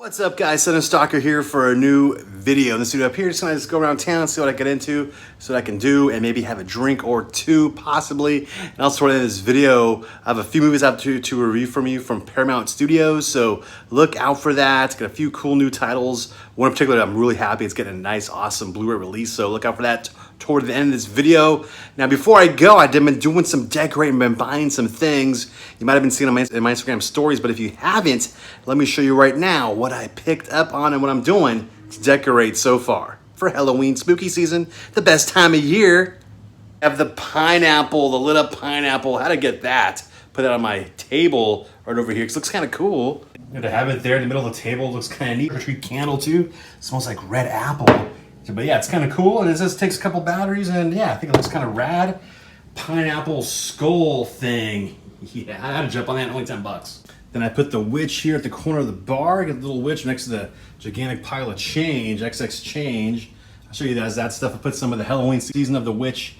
What's up, guys? Cinestalker here for a new video. In this video up here, just gonna go around town, see what I get into, see what I can do, and maybe have a drink or two, possibly. And also, for this video, I have a few movies I have to review from you from Paramount Studios, so look out for that. Got a few cool new titles. One in particular, I'm really happy it's getting a nice, awesome Blu-ray release, so look out for that toward the end of this video. Now, before I go, I've been doing some decorating, been buying some things. You might have been seeing on in my Instagram stories, but if you haven't, let me show you right now what I picked up on and what I'm doing to decorate so far for Halloween spooky season, the best time of year. I have the pineapple, the lit up pineapple. How to get that? Put that on my table right over here because it looks kind of cool. To have it there in the middle of the table looks kind of neat. A tree candle too. It smells like red apple. But yeah, it's kind of cool, and it just takes a couple batteries, and yeah, I think it looks kind of rad. Pineapple skull thing. Yeah, I had to jump on that, only 10 bucks. Then I put the witch here at the corner of the bar. I got the little witch next to the gigantic pile of change, XX change. I'll show you guys that stuff. I put some of the Halloween season of the witch,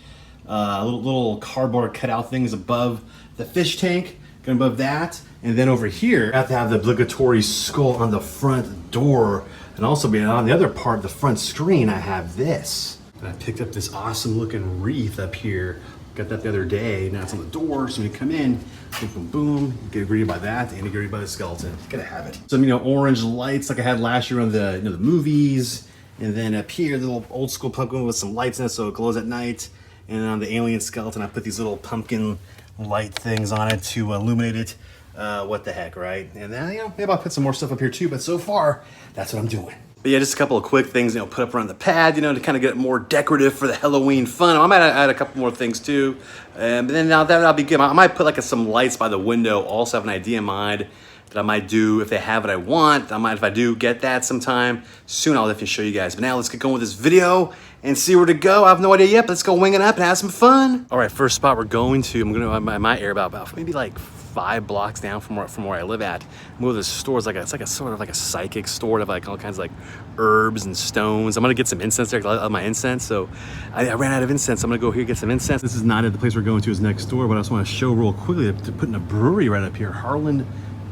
little cardboard cutout things above the fish tank, going above that. And then over here, I have to have the obligatory skull on the front door. And also being on the other part of the front screen, I have this. And I picked up this awesome looking wreath up here. Got that the other day. Now it's on the door, so when you come in, boom, boom, boom, you get greeted by that, and you get greeted by the skeleton. You gotta have it. Some, orange lights like I had last year on the, the movies. And then up here, the little old school pumpkin with some lights in it, so it glows at night. And on the alien skeleton, I put these little pumpkin light things on it to illuminate it. What the heck, right? And then, maybe I'll put some more stuff up here too, but so far, that's what I'm doing. But yeah, just a couple of quick things, put up around the pad, to kind of get it more decorative for the Halloween fun. I might add a couple more things too. But then now that'll be good. I might put like some lights by the window. Also have an idea in mind that I might do if they have what I want. I might, if I do get that sometime soon, I'll definitely show you guys. But now let's get going with this video and see where to go. I have no idea yet, but let's go wing it up and have some fun. All right, first spot we're going to, I'm going to my area about maybe like 5 blocks down from where I live at. Move this store is it's like a sort of like a psychic store of like all kinds of like herbs and stones. I'm gonna get some incense there because I love my incense. So I ran out of incense. I'm gonna go here get some incense. This is not at the place we're going to, is next door, but I just want to show real quickly to put in a brewery right up here, Harlan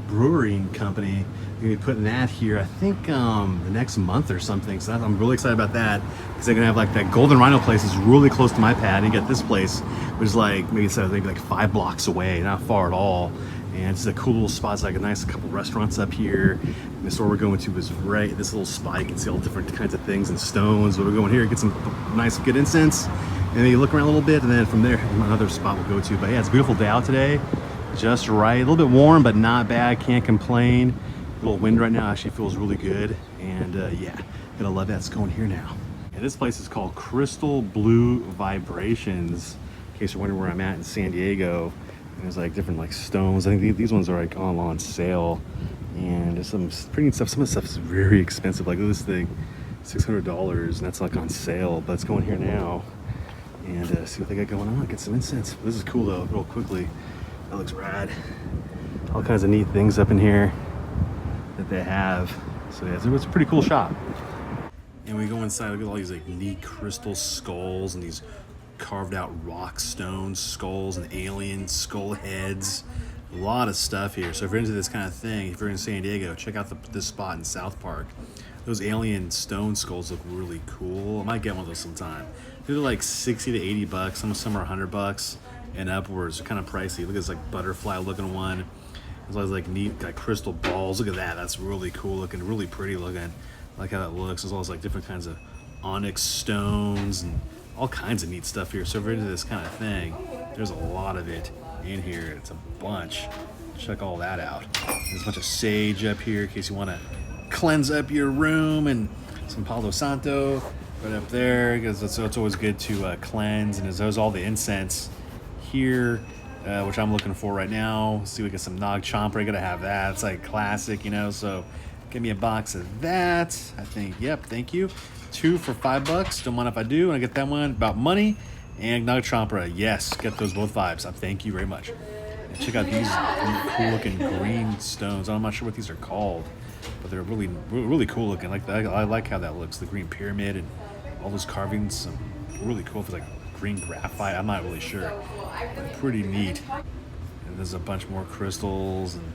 Brewing Company. We're gonna be putting that here, I think the next month or something. So I'm really excited about that because they're gonna have like that Golden Rhino place is really close to my pad, and you got this place, which is like maybe 5 blocks away, not far at all. And it's a cool little spot. It's like a nice couple restaurants up here. And the store we're going to is right this little spot. You can see all different kinds of things and stones. But we're going here, get some nice good incense, and then you look around a little bit, and then from there another spot we'll go to. But yeah, it's a beautiful day out today, just right. A little bit warm, but not bad. Can't complain. A little wind right now actually feels really good, and yeah, gonna love that. It's going here now. And this place is called Crystal Blue Vibrations. In case you're wondering where I'm at in San Diego. There's like different like stones. I think these ones are like all on sale, and there's some pretty neat stuff. Some of the stuff is very expensive. Like this thing, $600, and that's like on sale. But it's going here now, and see what they got going on. Get some incense. This is cool though. Real quickly, that looks rad. All kinds of neat things up in here that they have. So yeah, it's a pretty cool shop. And we go inside. Look at all these like neat crystal skulls and these carved out rock stone skulls and alien skull heads. A lot of stuff here. So if you're into this kind of thing, if you're in San Diego, check out this spot in South Park. Those alien stone skulls look really cool. I might get one of those sometime. They're like 60 to 80 bucks. Some are 100 bucks and upwards. They're kind of pricey. Look at this like butterfly looking one. There's always like neat like crystal balls. Look at that. That's really cool looking, really pretty looking. I like how that looks. There's always like different kinds of onyx stones and all kinds of neat stuff here. So if you're into this kind of thing, there's a lot of it in here. It's a bunch. Check all that out. There's a bunch of sage up here in case you want to cleanse up your room, and some Palo Santo right up there because it's always good to cleanse. And there's all the incense here, which I'm looking for right now. Let's see, we get some Nog Chomper. I gotta have that. It's like classic, so give me a box of that. I think, yep, thank you. 2 for $5. Don't mind if I do. And I get that one about money. And Nog Chomper, yes, get those both vibes. Thank you very much. And check out these cool looking green stones. I'm not sure what these are called, but they're really, really cool looking. I like how that looks. The green pyramid and all those carvings. Some really cool. If it's like green graphite, I'm not really sure, but pretty neat. And there's a bunch more crystals and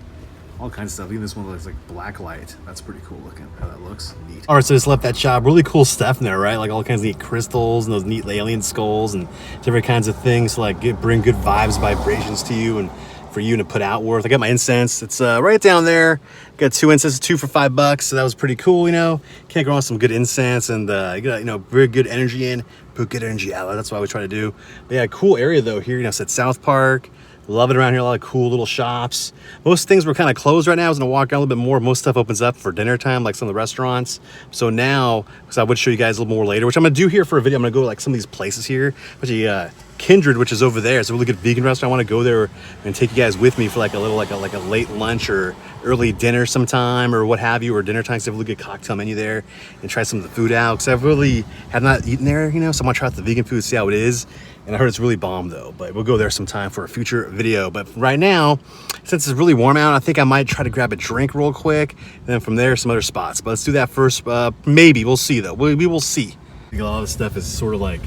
all kinds of stuff. Even this one looks like black light. That's pretty cool looking, how that looks. Neat. All right, so just left that shop. Really cool stuff in there, right? Like all kinds of neat crystals and those neat alien skulls and different kinds of things to like bring good vibes, vibrations to you and for you to put outward. I got my incense. It's right down there. Got 2 incenses, 2 for $5. So that was pretty cool, you know. Can't go wrong with some good incense and you got, you know, very good energy in, put good energy out. That's what we try to do. But yeah, cool area though here. You know, it's at South Park. Love it around here. A lot of cool little shops. Most things were kind of closed right now. I was gonna walk around a little bit more. Most stuff opens up for dinner time, like some of the restaurants. So now, because I would show you guys a little more later, which I'm gonna do here for a video. I'm gonna go to like some of these places here. Actually, Kindred, which is over there. It's a really good vegan restaurant. I want to go there and take you guys with me for like a little, like a late lunch or early dinner sometime or what have you, or dinner time. Cause they have a really good cocktail menu there and try some of the food out. Cause I really have not eaten there, you know, so I want to try out the vegan food, see how it is. And I heard it's really bomb though, but we'll go there sometime for a future video. But right now, since it's really warm out, I think I might try to grab a drink real quick. And then from there, some other spots. But let's do that first. Maybe, we'll see though. We will see. I think a lot of this stuff is sort of like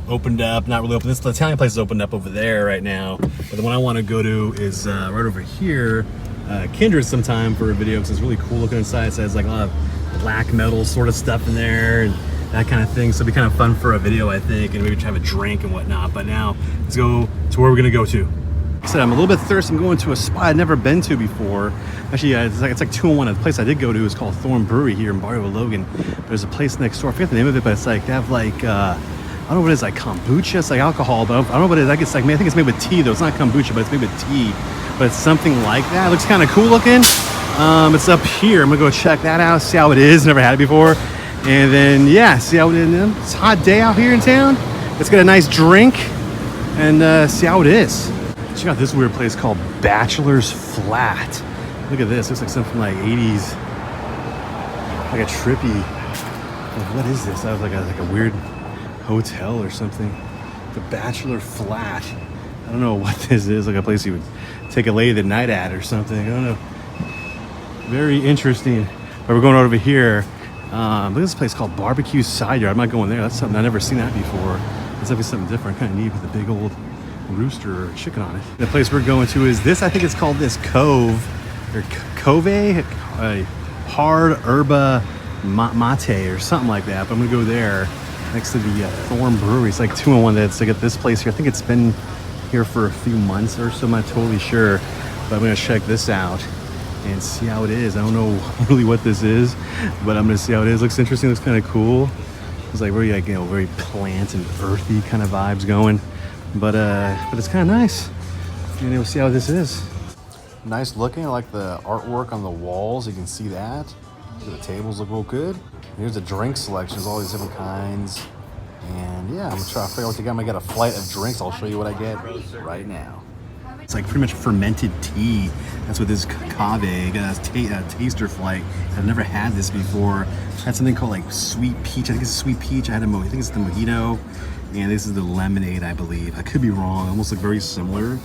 opened up, not really open. This Italian place is opened up over there right now. But the one I want to go to is right over here. Kindred sometime for a video because it's really cool looking inside. It says like a lot of black metal sort of stuff in there and that kind of thing. So it'll be kind of fun for a video, I think, and maybe to have a drink and whatnot. But now let's go to where we're gonna go to. Like I said, I'm a little bit thirsty. I'm going to a spot I've never been to before. Actually, it's like 2-in-1. The place I did go to is called Thorn Brewery here in Barrio Logan. There's a place next door. I forget the name of it, but it's like they have like I don't know what it is, like kombucha. It's like alcohol, but I don't know what it is. I think it's made with tea though. It's not kombucha, but it's made with tea. But it's something like that. It looks kind of cool looking. It's up here. I'm gonna go check that out, see how it is. Never had it before. And then yeah, see how it is. It's a hot day out here in town. Let's get a nice drink and see how it is. Check out this weird place called Bachelor's Flat. Look at this. Looks like something like 80s, like a trippy. Like, what is this? That was like a weird hotel or something. The Bachelor Flat. I don't know what this is. Like a place you would take a lady the night at or something. I don't know. Very interesting. But we're going over here. Look at this place called Barbecue Side Yard. I'm not going there. That's something I've never seen that before. It's definitely something different. Kind of neat with a big old rooster or chicken on it. The place we're going to is this. I think it's called this Cove or Cove, Hard Herba Mate or something like that. But I'm gonna go there next to the Thorn Brewery. It's like 2-in-1 that's like at this place here. I think it's been here for a few months or so. I'm not totally sure, but I'm gonna check this out and see how it is. I don't know really what this is, but I'm gonna see how it is. Looks interesting. Looks kind of cool. It's like very, like, you know, very plant and earthy kind of vibes going, but it's kind of nice. And we'll see how this is. Nice looking. I like the artwork on the walls. You can see that. The tables look real good. Here's the drink selection. There's all these different kinds. And yeah, I'm gonna try to figure out what they got. I'm gonna get a flight of drinks. I'll show you what I get right now. It's like pretty much fermented tea. That's what this Cave, got a taster flight. I've never had this before. I had something called like sweet peach. I think it's a sweet peach. I think it's the Mojito. And this is the lemonade, I believe. I could be wrong. Almost look very similar.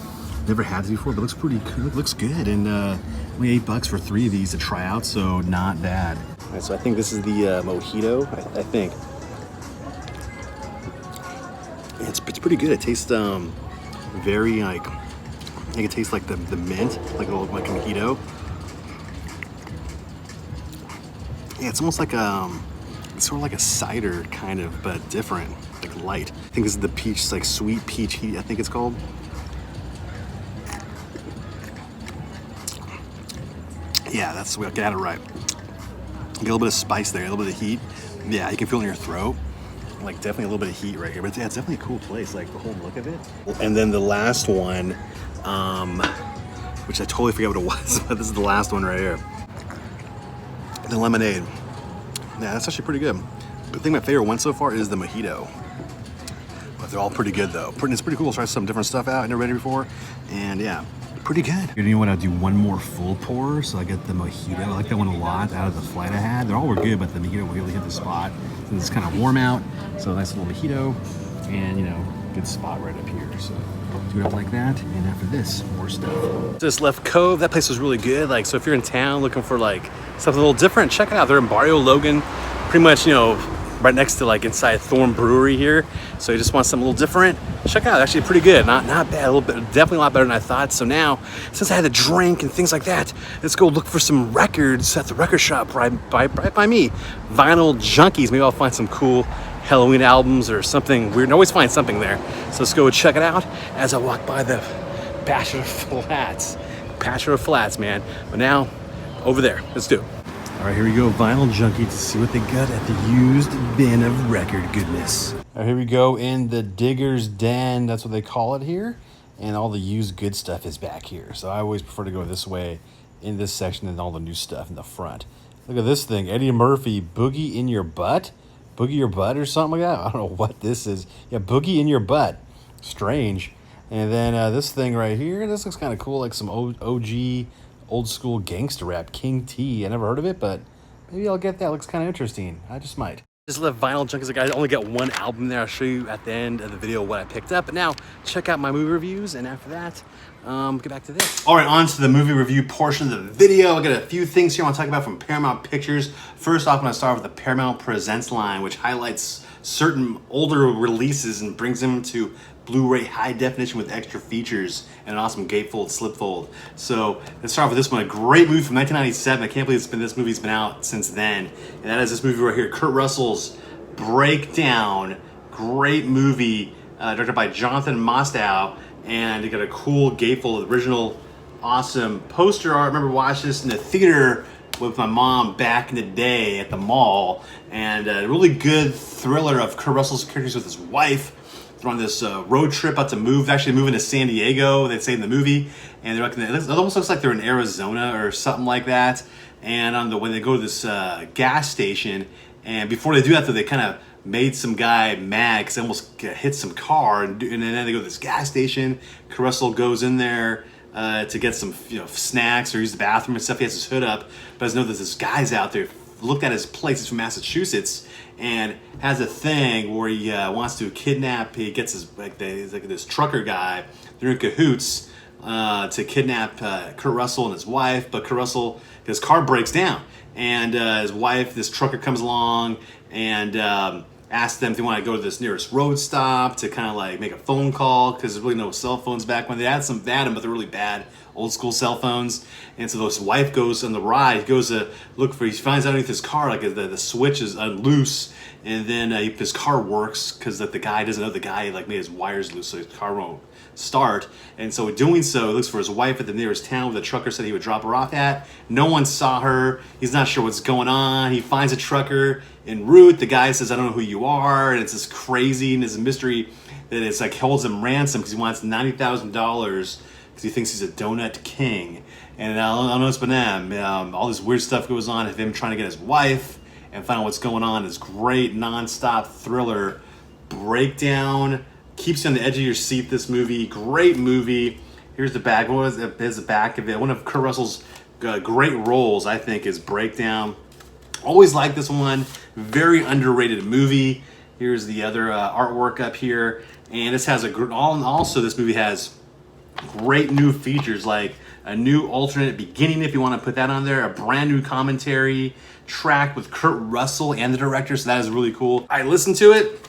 Never had this before, but it looks pretty good. It looks good. And only $8 for 3 of these to try out, so not bad. All right, so I think this is the Mojito, I think. Yeah, it's pretty good. It tastes very like, I think it tastes like the mint, like a Mojito. Yeah, it's almost like it's sort of like a cider kind of, but different, like light. I think this is the peach, it's like sweet peach heat, I think it's called. Yeah, that's the way I got it right. Get a little bit of spice there, a little bit of heat. Yeah, you can feel it in your throat. Like definitely a little bit of heat right here, but yeah, it's definitely a cool place, like the whole look of it. And then the last one, which I totally forget what it was, but this is the last one right here. The lemonade. Yeah, that's actually pretty good. I think my favorite one so far is the Mojito. But they're all pretty good though. It's pretty cool to try some different stuff out. I never read it before. And yeah, pretty good. You know what, I'll do one more full pour. So I get the Mojito. I like that one a lot out of the flight I had. They all were good, but the Mojito really hit the spot. And it's kind of warm out. So nice little Mojito. And you know, good spot right up here. So do it up like that. And after this, more stuff. Just left Cove. That place was really good. Like, so if you're in town looking for like something a little different, check it out. They're in Barrio Logan. Pretty much, you know, right next to like inside Thorn Brewery here. So you just want something a little different, check it out. Actually pretty good, not bad, a little bit, definitely a lot better than I thought. So now, since I had a drink and things like that, let's go look for some records at the record shop right by me. Vinyl Junkies, maybe I'll find some cool Halloween albums or something weird. I always find something there. So let's go check it out as I walk by the Bachelor Flats, man. But now, over there, let's do it. All right, here we go, Vinyl Junkie, to see what they got at the used bin of record goodness. All right, here we go in the Digger's Den, that's what they call it here. And all the used good stuff is back here. So I always prefer to go this way in this section than all the new stuff in the front. Look at this thing, Eddie Murphy, Boogie in Your Butt? Boogie Your Butt or something like that? I don't know what this is. Yeah, Boogie in Your Butt. Strange. And then this thing right here, this looks kind of cool, like some OG old school gangster rap, King T. I never heard of it, but maybe I'll get that. Looks kind of interesting. I just might. Just left Vinyl Junkies. I only got one album there. I'll show you at the end of the video what I picked up. But now, check out my movie reviews, and after that, get back to this. All right, on to the movie review portion of the video. I got a few things here I want to talk about from Paramount Pictures. First off, I'm going to start with the Paramount Presents line, which highlights certain older releases and brings them to Blu-ray high definition with extra features and an awesome gatefold, slipfold. So let's start off with this one, a great movie from 1997. I can't believe this movie's been out since then. And that is this movie right here, Kurt Russell's Breakdown. Great movie, directed by Jonathan Mostow. And you got a cool gatefold, original, awesome poster art. I remember watching this in the theater with my mom back in the day at the mall. And a really good thriller of Kurt Russell's characters with his wife. They're on this road trip out to move, actually moving to San Diego, they'd say in the movie. And they're like, it almost looks like they're in Arizona or something like that. And when they go to this gas station, and before they do that, though, they kind of made some guy mad because they almost hit some car. And then they go to this gas station. Kurt Russell goes in there to get some snacks or use the bathroom and stuff. He has his hood up, but doesn't know that this guy's out there. Looked at his place, he's from Massachusetts, and has a thing where he wants to kidnap. He gets he's like this trucker guy. They're in cahoots to kidnap Kurt Russell and his wife. But Kurt Russell, his car breaks down, and his wife, this trucker, comes along and asks them if they want to go to this nearest road stop to kind of like make a phone call, because there's really no cell phones back when. They had them, but they're really bad old school cell phones. And so his wife goes on the ride, goes to look for, he finds out underneath his car, like the switch is loose, and then his car works because the guy doesn't know the guy like made his wires loose, so his car won't start. And so doing so, he looks for his wife at the nearest town where the trucker said he would drop her off at. No one saw her. He's not sure what's going on. He finds a trucker en route. The guy says, I don't know who you are. And it's this crazy, and it's a mystery that it's like holds him ransom because he wants $90,000 because he thinks he's a donut king. And I don't know, it's been them. All this weird stuff goes on of him trying to get his wife and find out what's going on. This great non-stop thriller breakdown. Keeps you on the edge of your seat, this movie. Great movie. Here's the back. What is the back of it? One of Kurt Russell's great roles, I think, is Breakdown. Always liked this one. Very underrated movie. Here's the other artwork up here. And this has also this movie has great new features, like a new alternate beginning, if you want to put that on there, a brand new commentary track with Kurt Russell and the director, so that is really cool. I listened to it.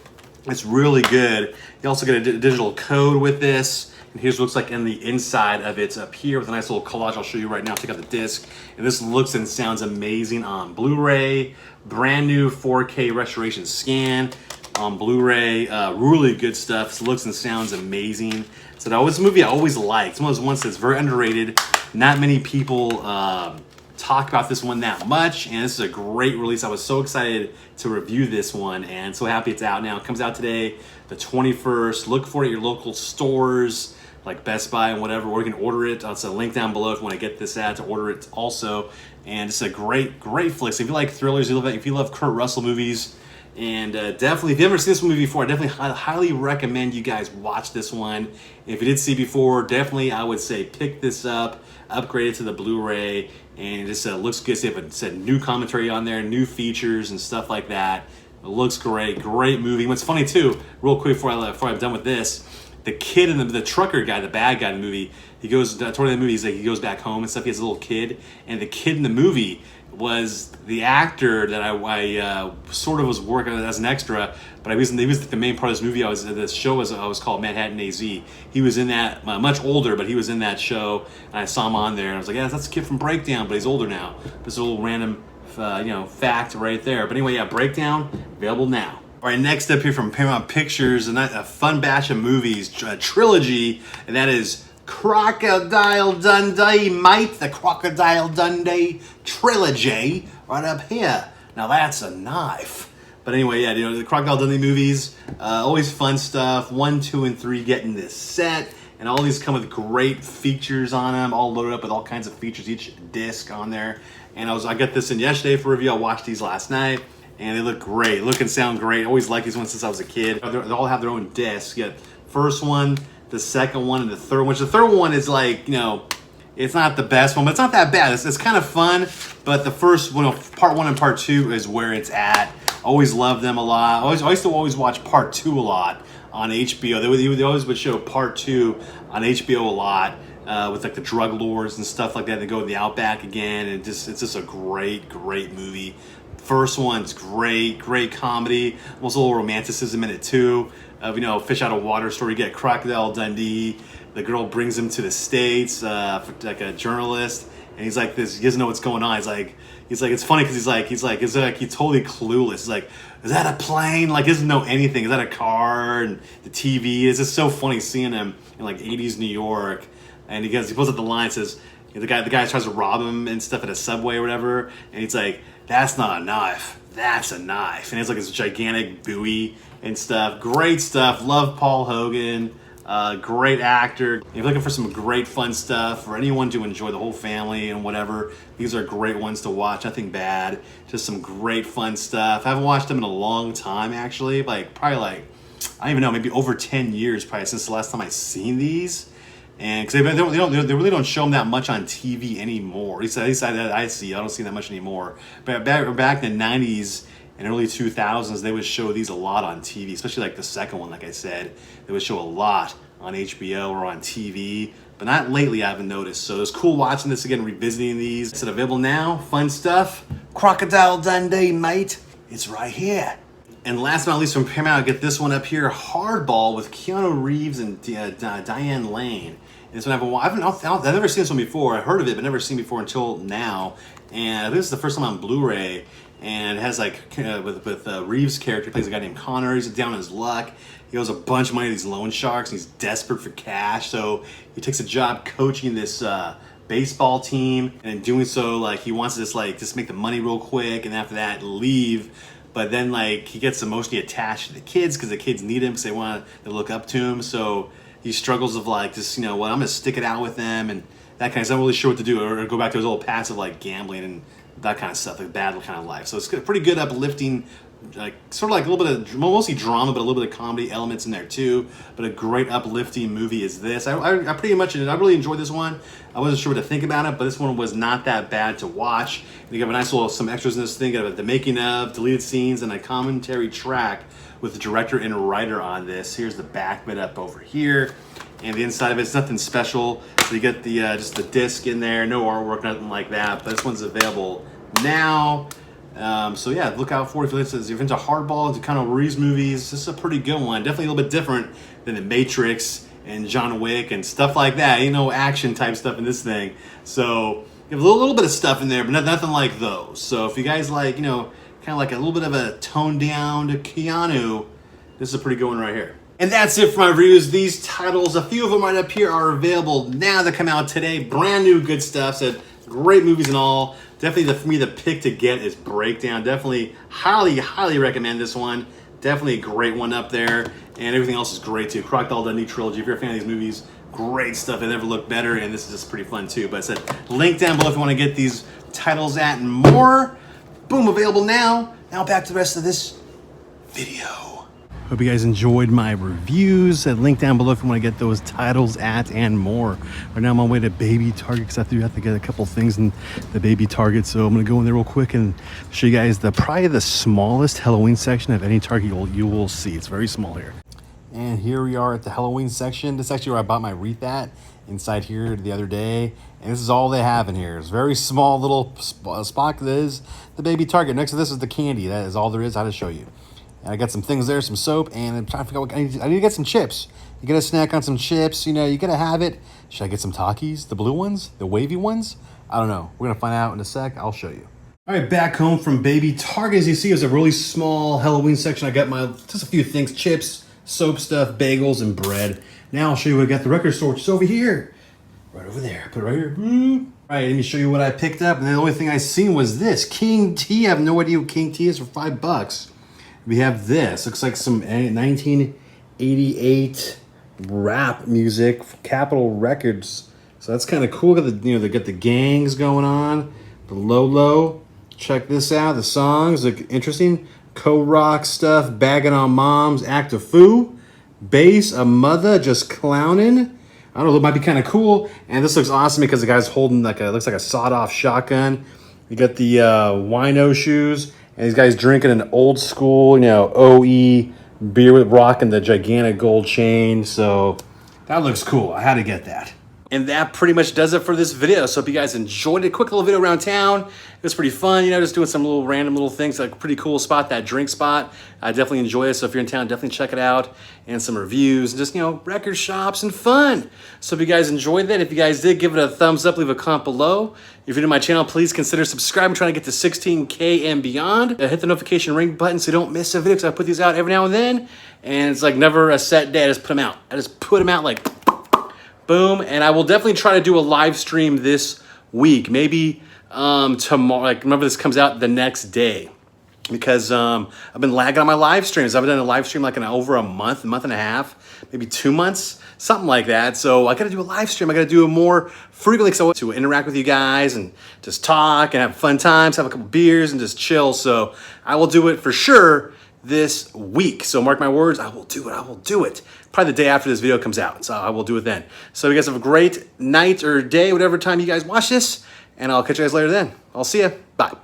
It's really good. You also get a digital code with this. And here's what it looks like in the inside of it up here with a nice little collage I'll show you right now. Take out the disc. And this looks and sounds amazing on Blu-ray. Brand new 4K restoration scan on Blu-ray. Really good stuff. So looks and sounds amazing. So that was a movie I always liked. It's one of those ones that's very underrated. Not many people talk about this one that much, and this is a great release. I was so excited to review this one, and so happy it's out now. It comes out today, the 21st. Look for it at your local stores, like Best Buy and whatever, or you can order it. It's a link down below if you want to get this ad to order it also. And it's a great flick. So if you like thrillers, if you love Kurt Russell movies, and definitely, if you've never seen this movie before, I definitely highly recommend you guys watch this one. If you did see before, definitely I would say pick this up, upgrade it to the Blu-ray, and it just looks good. They have a new commentary on there, new features and stuff like that. It looks great movie. What's funny too, real quick before I'm done with this, the kid in the trucker guy, the bad guy in the movie, he goes toward the movie. He goes back home and stuff. He has a little kid, and the kid in the movie was the actor that I sort of was working as an extra, but he was the main part of this movie. This show was called Manhattan AZ. He was in that, much older, but he was in that show, and I saw him on there, and I was like, yeah, that's a kid from Breakdown, but he's older now. This is a little random, fact right there. But anyway, yeah, Breakdown available now. All right, next up here from Paramount Pictures, a fun batch of movies, a trilogy, and that is Crocodile Dundee, mate. The Crocodile Dundee trilogy right up here. Now that's a knife. But anyway, yeah, the Crocodile Dundee movies, always fun stuff. 1, 2, and 3 getting this set. And all these come with great features on them, all loaded up with all kinds of features, each disc on there. And I got this in yesterday for review. I watched these last night. And they look great. Look and sound great. Always liked these ones since I was a kid. They all have their own discs. You got first one, the second one, and the third one. Which the third one is like, it's not the best one, but it's not that bad. It's kind of fun. But the first one, part 1 and part 2 is where it's at. Always loved them a lot. I used to always watch part 2 a lot on HBO. They always would show part 2 on HBO a lot. With like the drug lords and stuff like that. They go to the Outback again, and it's just a great movie. First one's great comedy, almost a little romanticism in it too. Fish out of water story. You get Crocodile Dundee. The girl brings him to the States for like a journalist, and he's like this. He doesn't know what's going on. He's like it's funny because he's totally clueless. He's like, is that a plane? Like he doesn't know anything. Is that a car? And the TV. It's just so funny seeing him in like 80s New York. And he pulls up the line, says, the guy tries to rob him and stuff at a Subway or whatever, and he's like, that's not a knife, that's a knife. And it's like this gigantic buoy and stuff. Great stuff. Love Paul Hogan. Great actor. If you're looking for some great fun stuff for anyone to enjoy, the whole family and whatever, these are great ones to watch. Nothing bad. Just some great fun stuff. I haven't watched them in a long time, actually. Probably I don't even know, maybe over 10 years probably since the last time I seen these. And because they really don't show them that much on TV anymore. At least I see. I don't see that much anymore. But back in the 90s and early 2000s, they would show these a lot on TV, especially like the second one, like I said. They would show a lot on HBO or on TV. But not lately, I haven't noticed. So it was cool watching this again, revisiting these. It's available now. Fun stuff. Crocodile Dundee, mate. It's right here. And last but not least from Paramount, I get this one up here, Hardball with Keanu Reeves and Diane Lane. And this one I've never seen this one before. I heard of it, but never seen it before until now. And I think this is the first time on Blu-ray. And it has with Reeves' character, he plays a guy named Connor. He's down on his luck. He owes a bunch of money to these loan sharks, and he's desperate for cash. So he takes a job coaching this baseball team, and in doing so, he wants to just make the money real quick, and after that leave. But then he gets emotionally attached to the kids because the kids need him because they want to look up to him. So he struggles of I'm gonna stick it out with them and that kind of. He's not really sure what to do, or go back to his old past of gambling and that kind of stuff, bad kind of life. So it's a pretty good, uplifting, sort of a little bit of mostly drama, but a little bit of comedy elements in there too. But a great uplifting movie is this. I really enjoyed this one. I wasn't sure what to think about it, but this one was not that bad to watch. You have a nice little some extras in this thing, the making of, deleted scenes, and a commentary track with the director and writer on this. Here's the back bit up over here, and the inside of it's nothing special. So you get the just the disc in there, no artwork, nothing like that. But this one's available now. So yeah, look out for it if you're into Hardball, into kind of Reeves movies. This is a pretty good one. Definitely a little bit different than The Matrix and John Wick and stuff like that. Action type stuff in this thing. So you have a little bit of stuff in there, but nothing like those. So if you guys kind of like a little bit of a toned down to Keanu, this is a pretty good one right here. And that's it for my reviews. These titles, a few of them right up here, are available now that come out today. Brand new good stuff. Said great movies and all. Definitely for me, the pick to get is Breakdown. Definitely highly recommend this one. Definitely a great one up there. And everything else is great too. Crocodile Dundee Trilogy. If you're a fan of these movies, great stuff. They never look better, and this is just pretty fun too. But I said, link down below if you want to get these titles at and more. Boom, available now. Now back to the rest of this video. Hope you guys enjoyed my reviews. Link down below if you want to get those titles at and more. Right now I'm on my way to Baby Target because I have to get a couple things in the Baby Target. So I'm going to go in there real quick and show you guys probably the smallest Halloween section of any Target you will see. It's very small here. And here we are at the Halloween section. This is actually where I bought my wreath at. inside here the other day, and this is all they have in here. It's a very small little spot. That is the baby Target. Next to this is the candy. That is all there is. How to show you. And I got some things there, some soap, and I'm trying to figure out what I need to get some chips. You gotta snack on some chips. You know, you gotta have it. Should I get some Takis, the blue ones, the wavy ones? I don't know. We're gonna find out in a sec. I'll show you. All right, back home from baby Target. As you see, it's a really small Halloween section. I got just a few things: chips, soap stuff, bagels, and bread. Now I'll show you what I got at the record store, which is over here. Right over there. Put it right here. All right, let me show you what I picked up. And the only thing I seen was this King Tea. I have no idea what King Tea is for $5. We have this. Looks like some 1988 rap music, Capitol Records. So that's kind of cool. They got the gangs going on. The Lolo. Check this out. The songs look interesting. Co-rock stuff. Bagging on Moms. Act a Foo. Bass. A Mother. Just Clowning. I don't know. It might be kind of cool. And this looks awesome because the guy's holding looks like a sawed-off shotgun. You got the wino shoes. And these guys drinking an old school, OE beer with rocking the gigantic gold chain. So that looks cool. I had to get that. And that pretty much does it for this video. So hope you guys enjoyed it. Quick little video around town. It was pretty fun, just doing some random little things. Like a pretty cool spot, that drink spot. I definitely enjoy it. So if you're in town, definitely check it out. And some reviews, and just, record shops and fun. So if you guys enjoyed that, if you guys did, give it a thumbs up, leave a comment below. If you're new to my channel, please consider subscribing. I'm trying to get to 16K and beyond. Hit the notification ring button so you don't miss a video, because I put these out every now and then. And it's like never a set day. I just put them out. I just put them out like boom. And I will definitely try to do a live stream this week. Maybe tomorrow. Remember, this comes out the next day, because I've been lagging on my live streams. I've been doing a live stream in over a month and a half, maybe 2 months, something like that. So I got to do a live stream. I got to do it more frequently, because I want to interact with you guys and just talk and have fun times, have a couple beers and just chill. So I will do it for sure this week. So mark my words, I will do it. I will do it. Probably the day after this video comes out. So I will do it then. So you guys have a great night or day, whatever time you guys watch this, and I'll catch you guys later then. I'll see you. Bye.